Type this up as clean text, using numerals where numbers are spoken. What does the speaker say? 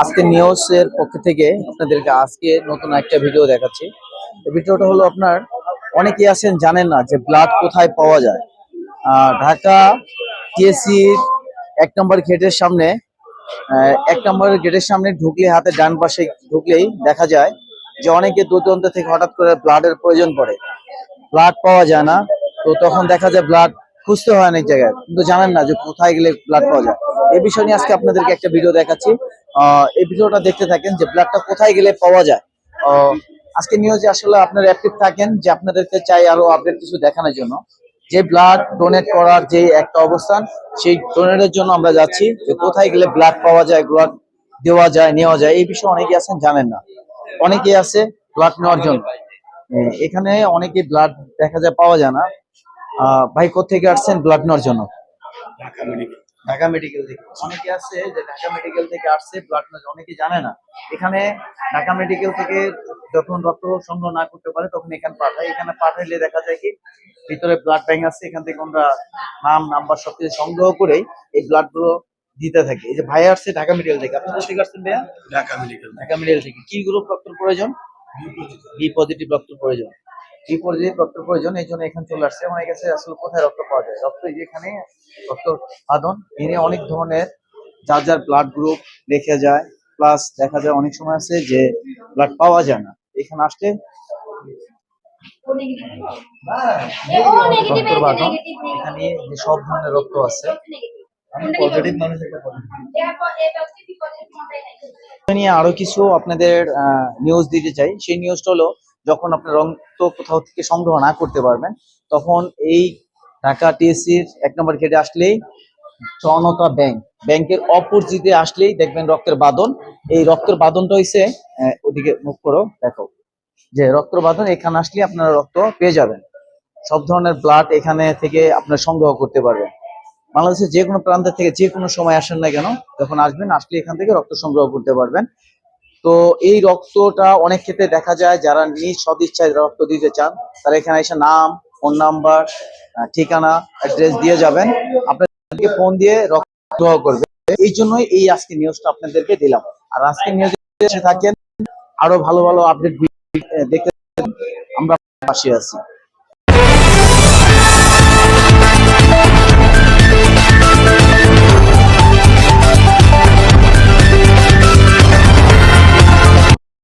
আজকে নিউজের পক্ষ থেকে আপনাদেরকে আজকে নতুন একটা ভিডিও দেখাচ্ছি। এই ভিডিওটা হলো আপনার অনেকেই আছেন জানেন না যে ব্লাড কোথায় পাওয়া যায়। ঢাকা টিএসসি 1 নম্বর গেটের সামনে 1 নম্বর গেটের সামনে ঢুকলে হাতে ডান পাশে ঢুকলেই দেখা যায় যে অনেকে দূর থেকে হঠাৎ করে ব্লাডের প্রয়োজন পড়ে, ব্লাড পাওয়া যায় না। তো তখন দেখা যায় ব্লাড খুঁজতে হয় অনেক জায়গায়, কিন্তু জানেন না যে কোথায় গেলে ব্লাড পাওয়া যায়। এই বিষয় নিয়ে আজকে আপনাদেরকে একটা ভিডিও দেখাচ্ছি। এই ভিডিওটা দেখতে থাকেন যে ব্লাডটা কোথায় গেলে পাওয়া যায়। আজকে নিউজে আসলে আপনারা অ্যাক্টিভ থাকেন, যে আপনাদেরকে চাই আরো আপডেট কিছু দেখানোর জন্য। যে ব্লাড ডোনেট করার যে একটা অবস্থান, সেই ডোনেটের জন্য আমরা যাচ্ছি যে কোথায় গেলে ব্লাড পাওয়া যায়, ব্লাড দেওয়া যায়, নেওয়া যায়। এই বিষয়ে অনেকে আছেন জানেন না, অনেকেই আছে ব্লাড নেওয়ার জন্য। এখানে অনেকে ব্লাড দেখা যায় পাওয়া যায় না। ভাই কোত্থেকে আসছেন ব্লাড নেওয়ার জন্য? ঢাকা মেডিকেল থেকে। অনেকে আছে যে ঢাকা মেডিকেল থেকে আসছে ব্লাড নেওয়ার, অনেকে জানে না। এখানে ঢাকা মেডিকেল থেকে যখন রক্ত সংগ্রহ না করতে পারে তখন এখানে পাঠায়। এখানে পাঠাইলে দেখা যায় কি ভিতরে ব্লাড ব্যাংক আছে, এখান থেকে আমরা নাম নাম্বার সবকিছু সংগ্রহ করে এই ব্লাড গুলো দিতে থাকি। এই যে ভাই আসছে ঢাকা মেডিকেল থেকে, আপনি কোথা থেকে আসছেন ভাইয়া? ঢাকা মেডিকেল থেকে। কি গ্রুপ রক্তের প্রয়োজন? বি পজিটিভ রক্তের প্রয়োজন। বি পজিটিভ রক্তের প্রয়োজন, এই জন্য এখানে চলে আসছে। আমার কাছে আসলে কোথায় রক্ত পাওয়া যায়, রক্ত যেখানে রক্ত উৎপাদন এনে অনেক ধরনের যার যার ব্লাড গ্রুপ রেখে যায়, প্লাস দেখা যায় অনেক সময় আছে যে ব্লাড পাওয়া যায় না। এখানে আসলে রক্তের বাঁধন, এখানে যে সব ধরনের রক্ত আছে। আমি পজিটিভ মানুষ, একটা নিয়ে আরো কিছু আপনাদের নিউজ দিতে চাই। সেই নিউজটা হলো, যখন আপনার রক্ত কোথাও থেকে সংগ্রহ না করতে পারবেন, তখন এই ঢাকা টিএসসির 1 নম্বর গেটে আসলেই জনতা ব্যাংকের অপোজিটে আসলেই দেখবেন রক্তের বাঁধন। এই রক্তের বাঁধনটা হইছে, ওদিকে মুখ করো দেখো, যে রক্তের বাঁধন। এখানে আসলে আপনারা রক্ত পেয়ে যাবেন। সব ধরনের ব্লাড এখানে থেকে আপনারা সংগ্রহ করতে পারবেন। বাংলাদেশের যে কোনো প্রান্ত থেকে যে কোনো সময় আসেন না কেন, যখন আসবেন আসলে এখান থেকে রক্ত সংগ্রহ করতে পারবেন। তো এই রক্তটা অনেক ক্ষেত্রে দেখা যায় যারা নিজ সদিচ্ছায় রক্ত দিতে চান, তারা এখানে এসে নাম, ফোন নাম্বার, ঠিকানা, অ্যাড্রেস দিয়ে যাবেন। আপনাদেরকে ফোন দিয়ে রক্ত সংগ্রহ করবে। এই জন্যই এই আজকে নিউজটা আপনাদেরকে দিলাম। আর আজকে নিউজে থাকেন, আরো ভালো ভালো আপডেট দেখতে আমরা পাশে আছি।